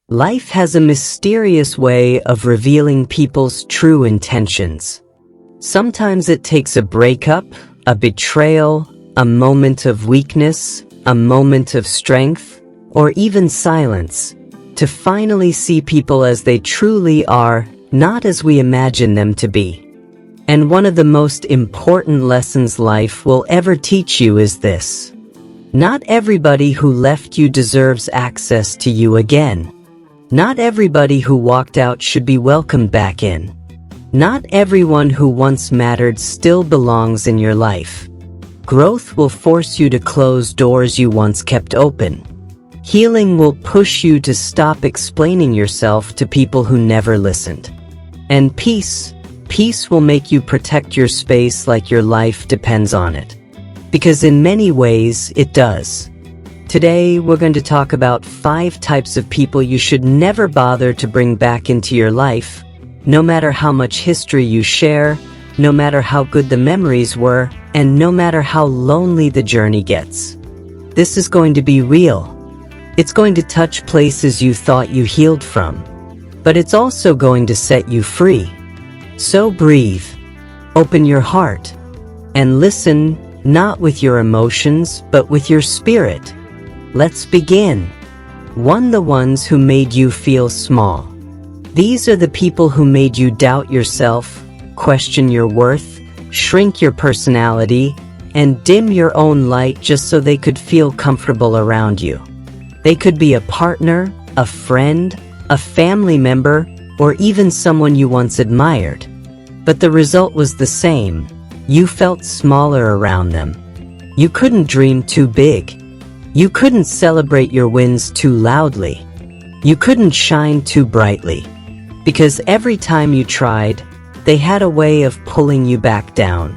Life has a mysterious way of revealing people's true intentions. Sometimes it takes a breakup, a betrayal, a moment of weakness, a moment of strength, or even silence, to finally see people as they truly are, not as we imagine them to be. And one of the most important lessons life will ever teach you is this: not everybody who left you deserves access to you again. Not everybody who walked out should be welcomed back in. Not everyone who once mattered still belongs in your life. Growth will force you to close doors you once kept open. Healing will push you to stop explaining yourself to people who never listened. And peace will make you protect your space like your life depends on it. Because in many ways, it does. Today, we're going to talk about 5 types of people you should never bother to bring back into your life, no matter how much history you share, no matter how good the memories were, and no matter how lonely the journey gets. This is going to be real. It's going to touch places you thought you healed from, but it's also going to set you free. So breathe, open your heart, and listen, not with your emotions, but with your spirit. Let's begin. 1. The ones who made you feel small. These are the people who made you doubt yourself, question your worth, shrink your personality, and dim your own light just so they could feel comfortable around you. They could be a partner, a friend, a family member, or even someone you once admired. But the result was the same. You felt smaller around them. You couldn't dream too big. You couldn't celebrate your wins too loudly. You couldn't shine too brightly. Because every time you tried, they had a way of pulling you back down.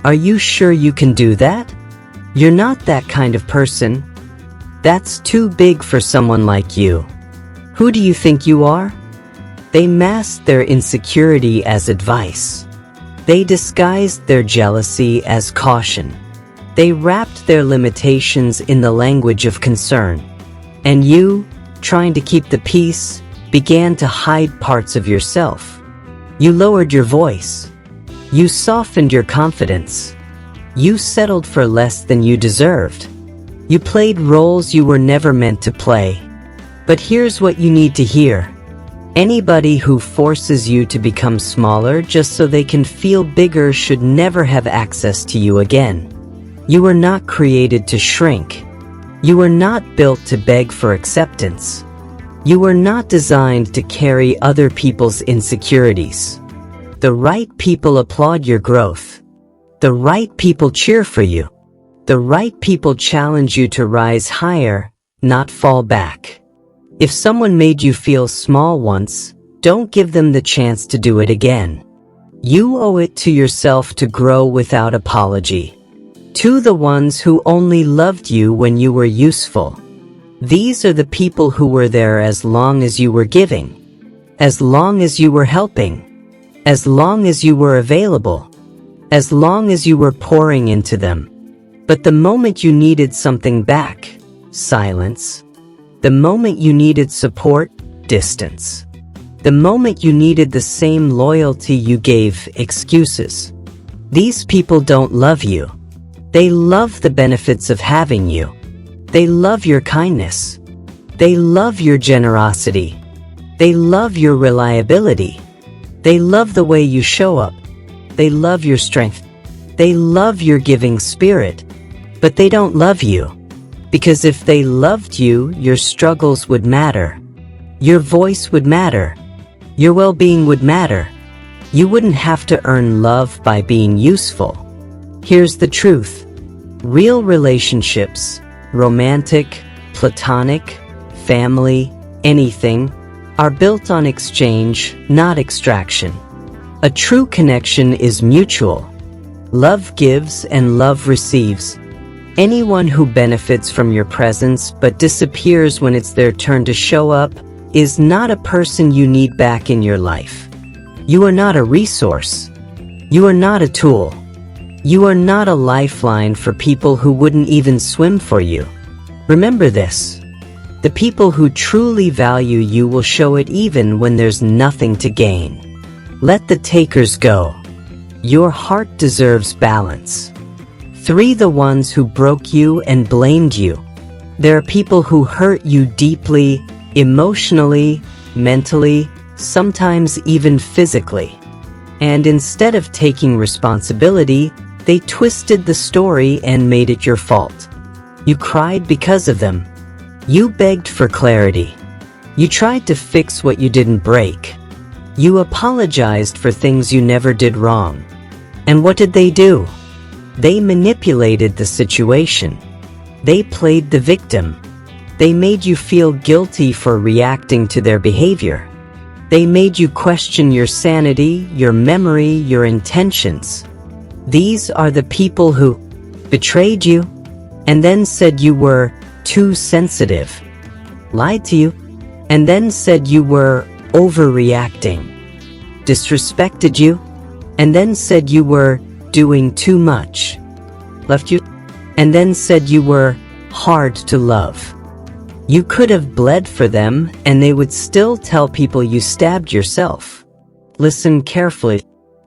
Are you sure you can do that? You're not that kind of person. That's too big for someone like you. Who do you think you are? They masked their insecurity as advice. They disguised their jealousy as caution. They wrapped their limitations in the language of concern. And you, trying to keep the peace, began to hide parts of yourself. You lowered your voice. You softened your confidence. You settled for less than you deserved. You played roles you were never meant to play. But here's what you need to hear. Anybody who forces you to become smaller just so they can feel bigger should never have access to you again. You were not created to shrink. You were not built to beg for acceptance. You were not designed to carry other people's insecurities. The right people applaud your growth. The right people cheer for you. The right people challenge you to rise higher, not fall back. If someone made you feel small once, don't give them the chance to do it again. You owe it to yourself to grow without apology. To the ones who only loved you when you were useful. These are the people who were there as long as you were giving, as long as you were helping, as long as you were available, as long as you were pouring into them. But the moment you needed something back, silence. The moment you needed support, distance. The moment you needed the same loyalty you gave, excuses. These people don't love you. They love the benefits of having you. They love your kindness. They love your generosity. They love your reliability. They love the way you show up. They love your strength. They love your giving spirit. But they don't love you. Because if they loved you, your struggles would matter. Your voice would matter. Your well-being would matter. You wouldn't have to earn love by being useful. Here's the truth. Real relationships, romantic, platonic, family, anything, are built on exchange, not extraction. A true connection is mutual. Love gives and love receives. Anyone who benefits from your presence but disappears when it's their turn to show up is not a person you need back in your life. You are not a resource. You are not a tool. You are not a lifeline for people who wouldn't even swim for you. Remember this. The people who truly value you will show it even when there's nothing to gain. Let the takers go. Your heart deserves balance. 3. The ones who broke you and blamed you. There are people who hurt you deeply, emotionally, mentally, sometimes even physically. And instead of taking responsibility, they twisted the story and made it your fault. You cried because of them. You begged for clarity. You tried to fix what you didn't break. You apologized for things you never did wrong. And what did they do? They manipulated the situation. They played the victim. They made you feel guilty for reacting to their behavior. They made you question your sanity, your memory, your intentions. These are the people who betrayed you and then said you were too sensitive, lied to you, and then said you were overreacting, disrespected you, and then said you were doing too much, left you, and then said you were hard to love. You could have bled for them, and they would still tell people you stabbed yourself. Listen carefully.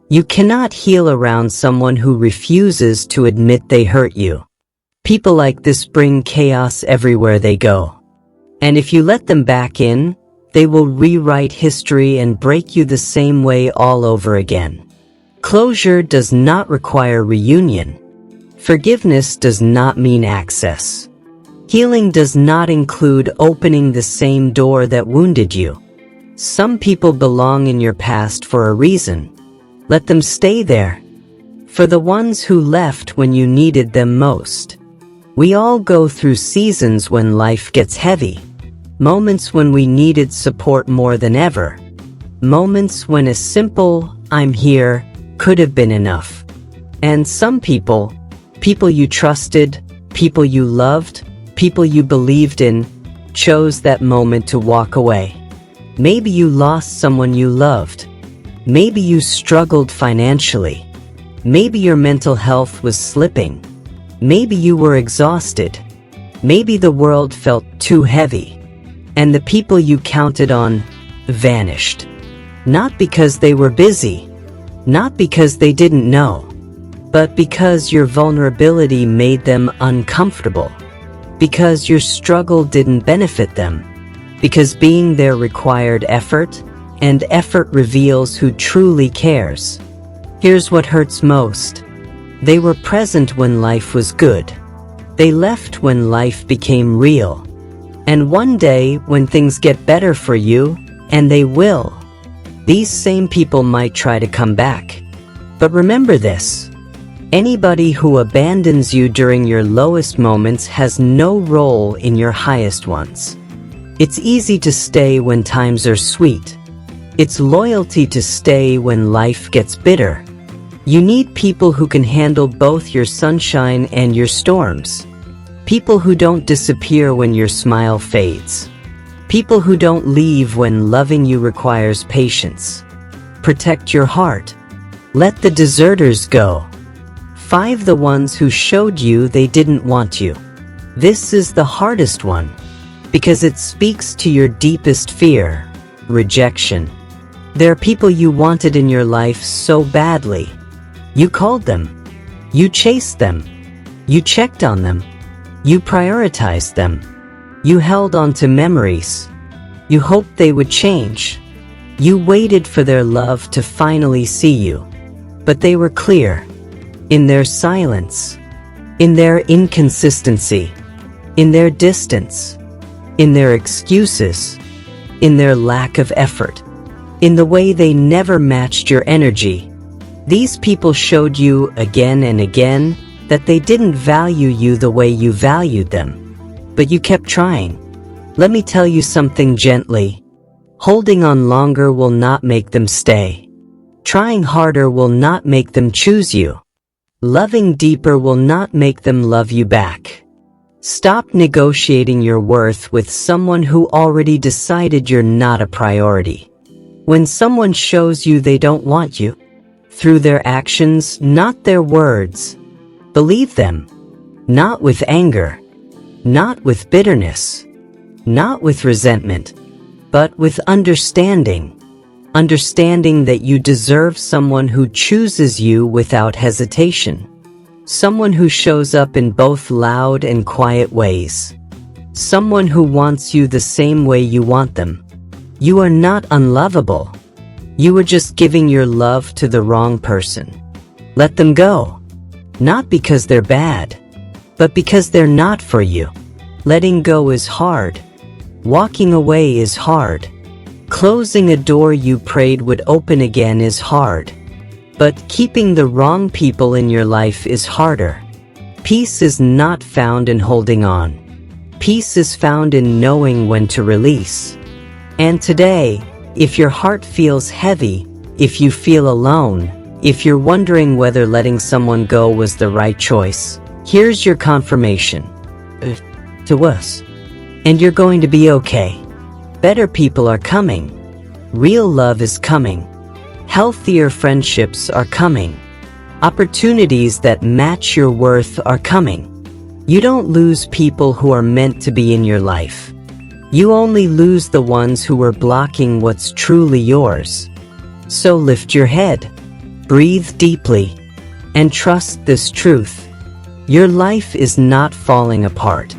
You cannot heal around someone who refuses to admit they hurt you. People like this bring chaos everywhere they go. And if you let them back in, they will rewrite history and break you the same way all over again. Closure does not require reunion. Forgiveness does not mean access. Healing does not include opening the same door that wounded you. Some people belong in your past for a reason. Let them stay there. For the ones who left when you needed them most. We all go through seasons when life gets heavy. Moments when we needed support more than ever. Moments when a simple, "I'm here," could have been enough. And some people you trusted, people you loved, people you believed in, chose that moment to walk away. Maybe you lost someone you loved. Maybe you struggled financially. Maybe your mental health was slipping. Maybe you were exhausted. Maybe the world felt too heavy. And the people you counted on vanished. Not because they were busy, not because they didn't know, but because your vulnerability made them uncomfortable. Because your struggle didn't benefit them. Because being there required effort, and effort reveals who truly cares. Here's what hurts most. They were present when life was good. They left when life became real. And one day, when things get better for you, and they will, these same people might try to come back. But remember this. Anybody who abandons you during your lowest moments has no role in your highest ones. It's easy to stay when times are sweet. It's loyalty to stay when life gets bitter. You need people who can handle both your sunshine and your storms. People who don't disappear when your smile fades. People who don't leave when loving you requires patience. Protect your heart. Let the deserters go. 5. The ones who showed you they didn't want you. This is the hardest one, because it speaks to your deepest fear, rejection. There are people you wanted in your life so badly. You called them. You chased them. You checked on them. You prioritized them. You held on to memories. You hoped they would change. You waited for their love to finally see you. But they were clear. In their silence. In their inconsistency. In their distance. In their excuses. In their lack of effort. In the way they never matched your energy. These people showed you again and again that they didn't value you the way you valued them. But you kept trying. Let me tell you something gently. Holding on longer will not make them stay. Trying harder will not make them choose you. Loving deeper will not make them love you back. Stop negotiating your worth with someone who already decided you're not a priority. When someone shows you they don't want you, through their actions, not their words, believe them. Not with anger, not with bitterness, Not with resentment, but with understanding. Understanding that you deserve someone who chooses you without hesitation. Someone who shows up in both loud and quiet ways. Someone who wants you the same way you want them. You are not unlovable. You are just giving your love to the wrong person. Let them go. Not because they're bad, but because they're not for you. Letting go is hard. Walking away is hard. Closing a door you prayed would open again is hard. But keeping the wrong people in your life is harder. Peace is not found in holding on. Peace is found in knowing when to release. And today, if your heart feels heavy, if you feel alone, if you're wondering whether letting someone go was the right choice, here's your confirmation. To us. And you're going to be okay. Better people are coming. Real love is coming. Healthier friendships are coming. Opportunities that match your worth are coming. You don't lose people who are meant to be in your life. You only lose the ones who are blocking what's truly yours. So lift your head, breathe deeply, and trust this truth. Your life is not falling apart.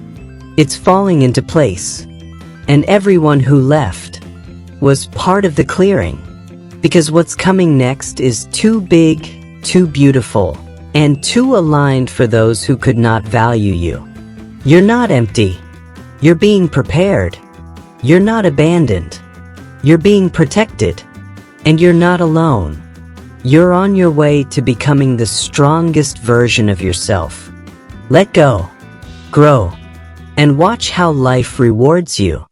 It's falling into place. And everyone who left was part of the clearing. Because what's coming next is too big, too beautiful, and too aligned for those who could not value you. You're not empty. You're being prepared. You're not abandoned. You're being protected. And you're not alone. You're on your way to becoming the strongest version of yourself. Let go, grow, and watch how life rewards you.